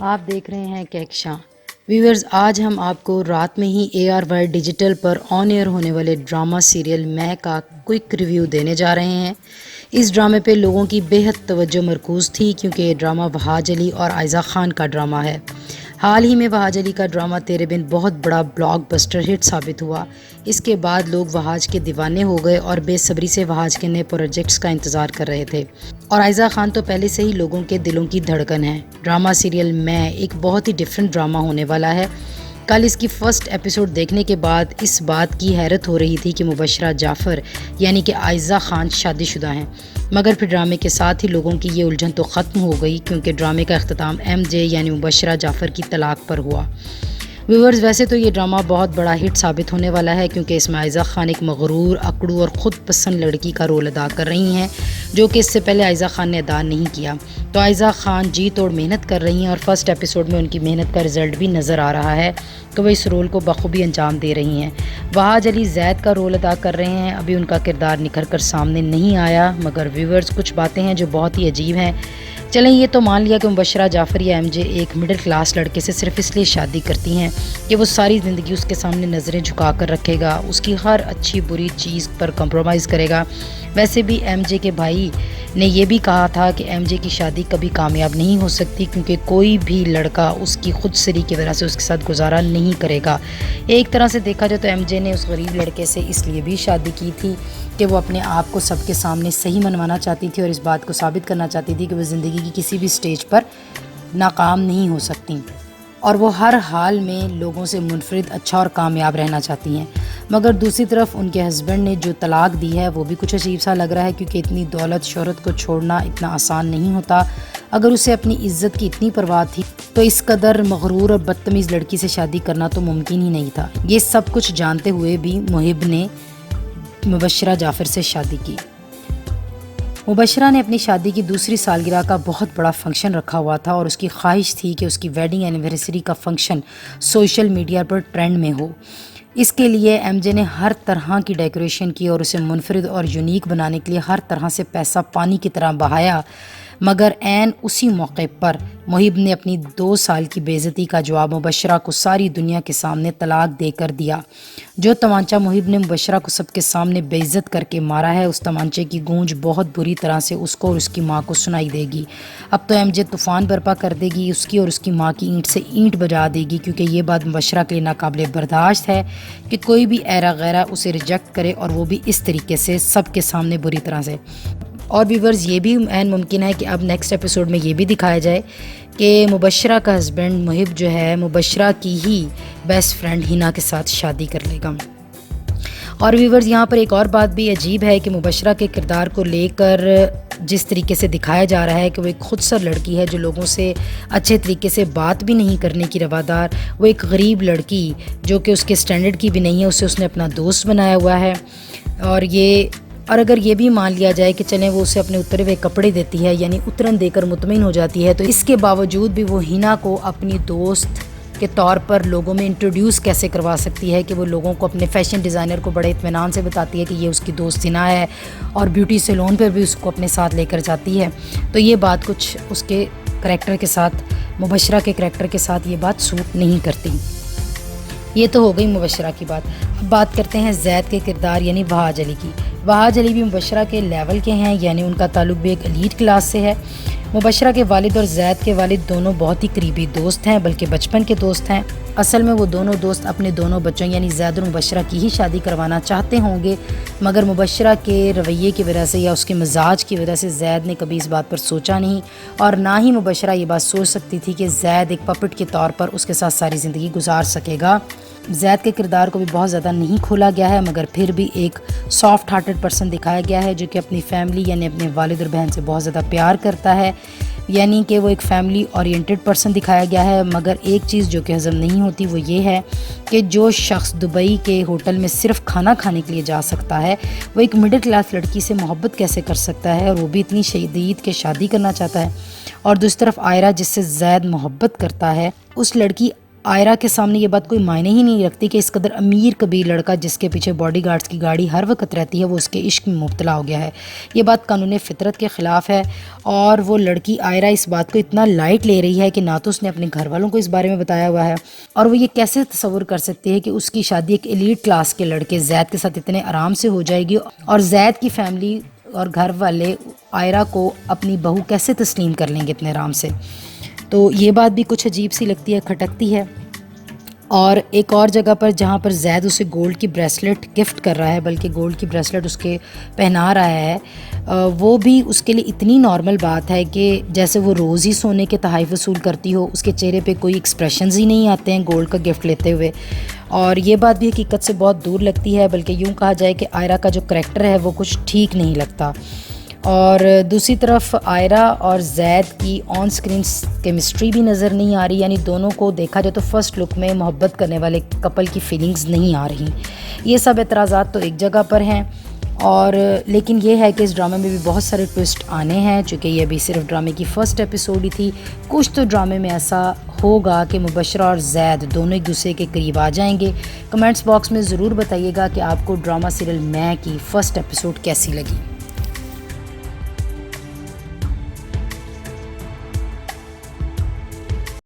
آپ دیکھ رہے ہیں کہکشاں ویورز، آج ہم آپ کو رات میں ہی ARY ڈیجیٹل پر آن ایئر ہونے والے ڈرامہ سیریل میں کا کوئک ریویو دینے جا رہے ہیں۔ اس ڈرامے پہ لوگوں کی بے حد توجہ مرکوز تھی کیونکہ یہ ڈرامہ وہاج علی اور عائزہ خان کا ڈرامہ ہے۔ حال ہی میں وہاج علی کا ڈرامہ تیرے بن بہت بڑا بلاک بسٹر ہٹ ثابت ہوا۔ اس کے بعد لوگ وہاج کے دیوانے ہو گئے اور بے صبری سے وہاج کے نئے پروجیکٹس کا انتظار کر رہے تھے، اور عائزہ خان تو پہلے سے ہی لوگوں کے دلوں کی دھڑکن ہے۔ ڈرامہ سیریل میں ایک بہت ہی ڈیفرنٹ ڈرامہ ہونے والا ہے۔ کل اس کی فرسٹ ایپیسوڈ دیکھنے کے بعد اس بات کی حیرت ہو رہی تھی کہ مبشرہ جعفر یعنی کہ عائزہ خان شادی شدہ ہیں، مگر پھر ڈرامے کے ساتھ ہی لوگوں کی یہ الجھن تو ختم ہو گئی کیونکہ ڈرامے کا اختتام MJ یعنی مبشرہ جعفر کی طلاق پر ہوا۔ ویورز، ویسے تو یہ ڈرامہ بہت بڑا ہٹ ثابت ہونے والا ہے کیونکہ اس میں عائزہ خان ایک مغرور، اکڑو اور خود پسند لڑکی کا رول ادا کر رہی ہیں، جو کہ اس سے پہلے عائزہ خان نے ادا نہیں کیا۔ تو عائزہ خان جی توڑ محنت کر رہی ہیں اور فرسٹ ایپیسوڈ میں ان کی محنت کا رزلٹ بھی نظر آ رہا ہے کہ وہ اس رول کو بخوبی انجام دے رہی ہیں۔ وہاج علی زید کا رول ادا کر رہے ہیں۔ ابھی ان کا کردار نکھر کر سامنے نہیں آیا، مگر ویورز کچھ باتیں ہیں جو بہت ہی عجیب ہیں۔ چلیں یہ تو مان لیا کہ مبشرہ جعفر یا MJ ایک مڈل کلاس لڑکے سے صرف اس لیے شادی کرتی ہیں کہ وہ ساری زندگی اس کے سامنے نظریں جھکا کر رکھے گا، اس کی ہر اچھی بری چیز پر کمپرومائز کرے گا۔ ویسے بھی MJ کے بھائی نے یہ بھی کہا تھا کہ MJ کی شادی کبھی کامیاب نہیں ہو سکتی کیونکہ کوئی بھی لڑکا اس کی خود سری کی وجہ سے اس کے ساتھ گزارا نہیں کرے گا۔ ایک طرح سے دیکھا جائے تو MJ نے اس غریب لڑکے سے اس لیے بھی شادی کی تھی کہ وہ اپنے آپ کو سب کے سامنے صحیح منوانا چاہتی تھی اور اس بات کو ثابت کرنا چاہتی تھی کہ وہ زندگی کی کسی بھی سٹیج پر ناکام نہیں ہو سکتی اور وہ ہر حال میں لوگوں سے منفرد، اچھا اور کامیاب رہنا چاہتی ہیں۔ مگر دوسری طرف ان کے ہسبینڈ نے جو طلاق دی ہے وہ بھی کچھ عجیب سا لگ رہا ہے کیونکہ اتنی دولت شہرت کو چھوڑنا اتنا آسان نہیں ہوتا۔ اگر اسے اپنی عزت کی اتنی پرواہ تھی تو اس قدر مغرور اور بدتمیز لڑکی سے شادی کرنا تو ممکن ہی نہیں تھا۔ یہ سب کچھ جانتے ہوئے بھی محب نے مبشرہ جعفر سے شادی کی۔ مبشرہ نے اپنی شادی کی دوسری سالگرہ کا بہت بڑا فنکشن رکھا ہوا تھا اور اس کی خواہش تھی کہ اس کی ویڈنگ اینیورسری کا فنکشن سوشل میڈیا پر ٹرینڈ میں ہو۔ اس کے لیے MJ نے ہر طرح کی ڈیکوریشن کی اور اسے منفرد اور یونیک بنانے کے لیے ہر طرح سے پیسہ پانی کی طرح بہایا، مگر عین اسی موقع پر محب نے اپنی 2 سال کی بے عزتی کا جواب مبشرہ کو ساری دنیا کے سامنے طلاق دے کر دیا۔ جو تمانچہ محب نے مبشرہ کو سب کے سامنے بے عزت کر کے مارا ہے، اس تمانچے کی گونج بہت بری طرح سے اس کو اور اس کی ماں کو سنائی دے گی۔ اب تو MJ طوفان برپا کر دے گی، اس کی اور اس کی ماں کی اینٹ سے اینٹ بجا دے گی کیونکہ یہ بات مبشرہ کے لیے ناقابل برداشت ہے کہ کوئی بھی ایرا غیرہ اسے ریجیکٹ کرے اور وہ بھی اس طریقے سے سب کے سامنے بری طرح سے۔ اور ویورز، یہ بھی عین ممکن ہے کہ اب نیکسٹ ایپیسوڈ میں یہ بھی دکھایا جائے کہ مبشرہ کا ہسبینڈ محب جو ہے مبشرہ کی ہی بیسٹ فرینڈ ہنا کے ساتھ شادی کر لے گا۔ اور ویورز، یہاں پر ایک اور بات بھی عجیب ہے کہ مبشرہ کے کردار کو لے کر جس طریقے سے دکھایا جا رہا ہے کہ وہ ایک خود سر لڑکی ہے جو لوگوں سے اچھے طریقے سے بات بھی نہیں کرنے کی روادار، وہ ایک غریب لڑکی جو کہ اس کے سٹینڈرڈ کی بھی نہیں ہے، اسے اس نے اپنا دوست بنایا ہوا ہے۔ اور اگر یہ بھی مان لیا جائے کہ چلیں وہ اسے اپنے اترے ہوئے کپڑے دیتی ہے یعنی اترن دے کر مطمئن ہو جاتی ہے، تو اس کے باوجود بھی وہ ہنا کو اپنی دوست کے طور پر لوگوں میں انٹروڈیوس کیسے کروا سکتی ہے کہ وہ لوگوں کو اپنے فیشن ڈیزائنر کو بڑے اطمینان سے بتاتی ہے کہ یہ اس کی دوست ہنا ہے اور بیوٹی سیلون پر بھی اس کو اپنے ساتھ لے کر جاتی ہے۔ تو یہ بات کچھ اس کے کریکٹر کے ساتھ، مبشرہ کے کریکٹر کے ساتھ یہ بات سوٹ نہیں کرتی۔ یہ تو ہو گئی مبشرہ کی بات۔ اب بات کرتے ہیں زید کے کردار یعنی وہاج علی کی۔ وہاج علی بھی مبشرہ کے لیول کے ہیں، یعنی ان کا تعلق بھی ایک ایلیٹ کلاس سے ہے۔ مبشرہ کے والد اور زید کے والد دونوں بہت ہی قریبی دوست ہیں، بلکہ بچپن کے دوست ہیں۔ اصل میں وہ دونوں دوست اپنے دونوں بچوں یعنی زید اور مبشرہ کی ہی شادی کروانا چاہتے ہوں گے، مگر مبشرہ کے رویے کی وجہ سے یا اس کے مزاج کی وجہ سے زید نے کبھی اس بات پر سوچا نہیں، اور نہ ہی مبشرہ یہ بات سوچ سکتی تھی کہ زید ایک پپٹ کے طور پر اس کے ساتھ ساری زندگی گزار سکے گا۔ زید کے کردار کو بھی بہت زیادہ نہیں کھولا گیا ہے، مگر پھر بھی ایک سافٹ ہارٹڈ پرسن دکھایا گیا ہے جو کہ اپنی فیملی یعنی اپنے والد اور بہن سے بہت زیادہ پیار کرتا ہے، یعنی کہ وہ ایک فیملی اورینٹڈ پرسن دکھایا گیا ہے۔ مگر ایک چیز جو کہ ہضم نہیں ہوتی وہ یہ ہے کہ جو شخص دبئی کے ہوٹل میں صرف کھانا کھانے کے لیے جا سکتا ہے، وہ ایک مڈل کلاس لڑکی سے محبت کیسے کر سکتا ہے، اور وہ بھی اتنی شدید کہ شادی کرنا چاہتا ہے۔ اور دوسری طرف آئرہ جس سے زید محبت کرتا ہے، اس لڑکی آئرہ کے سامنے یہ بات کوئی معنی ہی نہیں رکھتی کہ اس قدر امیر کبیر لڑکا جس کے پیچھے باڈی گارڈز کی گاڑی ہر وقت رہتی ہے وہ اس کے عشق میں مبتلا ہو گیا ہے۔ یہ بات قانون فطرت کے خلاف ہے، اور وہ لڑکی آئرہ اس بات کو اتنا لائٹ لے رہی ہے کہ نہ تو اس نے اپنے گھر والوں کو اس بارے میں بتایا ہوا ہے، اور وہ یہ کیسے تصور کر سکتی ہے کہ اس کی شادی ایک ایلیٹ کلاس کے لڑکے زید کے ساتھ اتنے آرام سے ہو جائے گی، اور زید کی فیملی اور گھر والے آئرہ کو اپنی بہو کیسے تسلیم کر لیں گے اتنے آرام سے۔ تو یہ بات بھی کچھ عجیب سی لگتی ہے، کھٹکتی ہے۔ اور ایک اور جگہ پر جہاں پر زید اسے گولڈ کی بریسلٹ گفٹ کر رہا ہے، بلکہ گولڈ کی بریسلٹ اس کے پہنا رہا ہے، وہ بھی اس کے لیے اتنی نارمل بات ہے کہ جیسے وہ روز ہی سونے کے تحائف وصول کرتی ہو، اس کے چہرے پہ کوئی ایکسپریشنز ہی نہیں آتے ہیں گولڈ کا گفٹ لیتے ہوئے۔ اور یہ بات بھی حقیقت سے بہت دور لگتی ہے، بلکہ یوں کہا جائے کہ آئرہ کا جو کریکٹر ہے وہ کچھ ٹھیک نہیں لگتا۔ اور دوسری طرف آئرہ اور زید کی آن سکرین کیمسٹری بھی نظر نہیں آ رہی، یعنی دونوں کو دیکھا جائے تو فرسٹ لک میں محبت کرنے والے کپل کی فیلنگز نہیں آ رہی۔ یہ سب اعتراضات تو ایک جگہ پر ہیں، اور لیکن یہ ہے کہ اس ڈرامے میں بھی بہت سارے ٹوسٹ آنے ہیں، چونکہ یہ ابھی صرف ڈرامے کی فرسٹ ایپیسوڈ ہی تھی۔ کچھ تو ڈرامے میں ایسا ہوگا کہ مبشرہ اور زید دونوں ایک دوسرے کے قریب آ جائیں گے۔ کمنٹس باکس میں ضرور بتائیے گا کہ آپ کو ڈرامہ سیریل میں کی فرسٹ ایپیسوڈ کیسی لگی۔